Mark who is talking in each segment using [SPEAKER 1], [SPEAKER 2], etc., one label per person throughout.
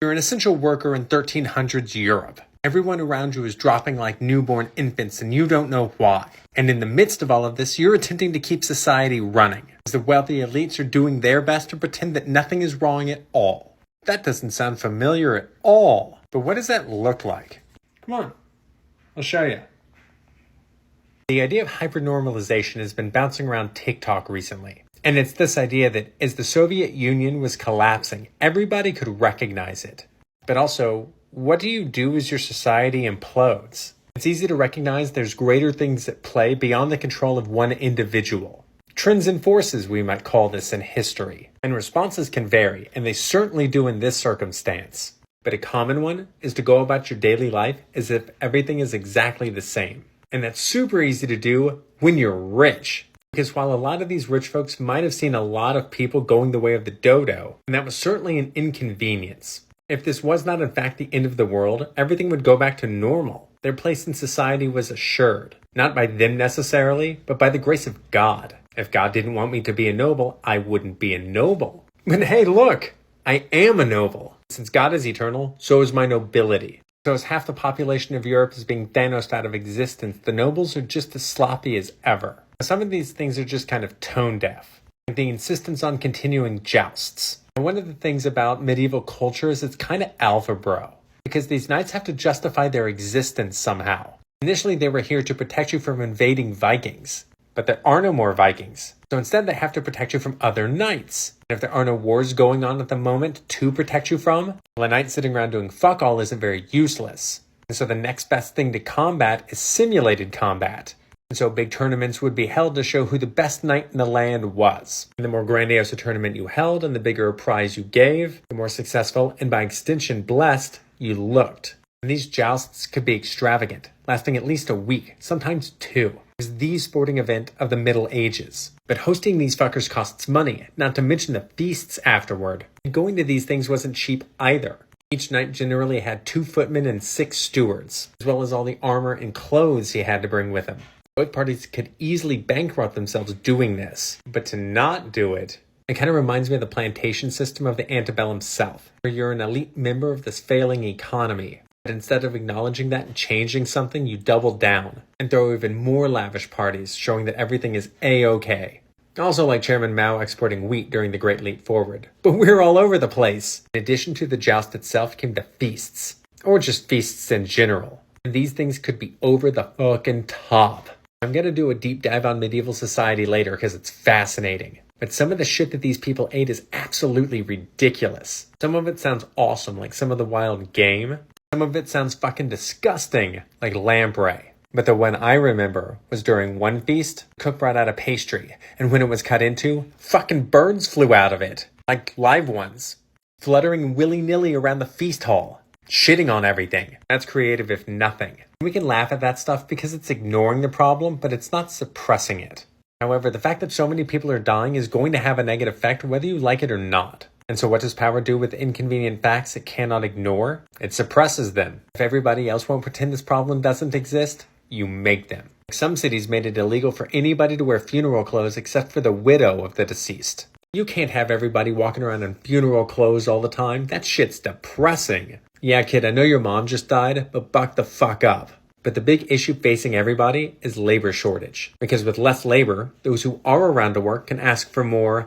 [SPEAKER 1] You're an essential worker in 1300s Europe. Everyone around you is dropping like newborn infants and you don't know why. And in the midst of all of this, you're attempting to keep society running, as the wealthy elites are doing their best to pretend that nothing is wrong at all. That doesn't sound familiar at all. But what does that look like? Come on, I'll show you. The idea of hypernormalization has been bouncing around TikTok recently. And it's this idea that as the Soviet Union was collapsing, everybody could recognize it. But also, what do you do as your society implodes? It's easy to recognize there's greater things at play beyond the control of one individual. Trends and forces, we might call this in history. And responses can vary, and they certainly do in this circumstance. But a common one is to go about your daily life as if everything is exactly the same. And that's super easy to do when you're rich. Because while a lot of these rich folks might have seen a lot of people going the way of the dodo, and that was certainly an inconvenience. If this was not in fact the end of the world, everything would go back to normal. Their place in society was assured, not by them necessarily, but by the grace of God. If God didn't want me to be a noble, I wouldn't be a noble. But hey, look, I am a noble. Since God is eternal, so is my nobility. So as half the population of Europe is being Thanos'd out of existence, the nobles are just as sloppy as ever. Some of these things are just kind of tone deaf, like the insistence on continuing jousts. And one of the things about medieval culture is it's kind of alpha bro, because these knights have to justify their existence somehow. Initially, they were here to protect you from invading Vikings, but there are no more Vikings. So instead, they have to protect you from other knights. And if there are no wars going on at the moment to protect you from, well, a knight sitting around doing fuck all isn't very useless. And so the next best thing to combat is simulated combat. And so big tournaments would be held to show who the best knight in the land was. And the more grandiose a tournament you held and the bigger a prize you gave, the more successful and by extension blessed you looked. And these jousts could be extravagant, lasting at least a week, sometimes 2. It was the sporting event of the Middle Ages. But hosting these fuckers costs money, not to mention the feasts afterward. And going to these things wasn't cheap either. Each knight generally had 2 footmen and 6 stewards, as well as all the armor and clothes he had to bring with him. Both parties could easily bankrupt themselves doing this, but to not do it, it kind of reminds me of the plantation system of the antebellum South, where you're an elite member of this failing economy. But instead of acknowledging that and changing something, you double down and throw even more lavish parties, showing that everything is A-okay. Also like Chairman Mao exporting wheat during the Great Leap Forward. But we're all over the place. In addition to the joust itself came the feasts, or just feasts in general. And these things could be over the fucking top. I'm going to do a deep dive on medieval society later because it's fascinating. But some of the shit that these people ate is absolutely ridiculous. Some of it sounds awesome, like some of the wild game. Some of it sounds fucking disgusting, like lamprey. But the one I remember was during one feast, cook brought out a pastry, and when it was cut into, fucking birds flew out of it. Like live ones. Fluttering willy-nilly around the feast hall. Shitting on everything. That's creative if nothing. We can laugh at that stuff because it's ignoring the problem, but it's not suppressing it. However, the fact that so many people are dying is going to have a negative effect whether you like it or not. And so what does power do with inconvenient facts it cannot ignore? It suppresses them. If everybody else won't pretend this problem doesn't exist, you make them. Some cities made it illegal for anybody to wear funeral clothes except for the widow of the deceased. You can't have everybody walking around in funeral clothes all the time. That shit's depressing. Yeah, kid, I know your mom just died, but buck the fuck up. But the big issue facing everybody is labor shortage. Because with less labor, those who are around to work can ask for more.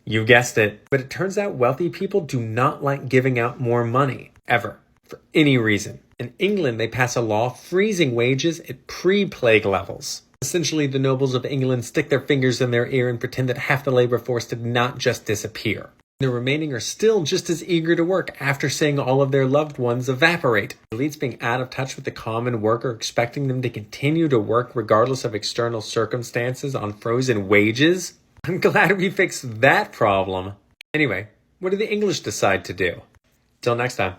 [SPEAKER 1] You guessed it. But it turns out wealthy people do not like giving out more money, ever, for any reason. In England, they pass a law freezing wages at pre-plague levels. Essentially, the nobles of England stick their fingers in their ear and pretend that half the labor force did not just disappear. The remaining are still just as eager to work after seeing all of their loved ones evaporate. Elites being out of touch with the common worker, expecting them to continue to work regardless of external circumstances on frozen wages. I'm glad we fixed that problem. Anyway, what do the English decide to do? Till next time.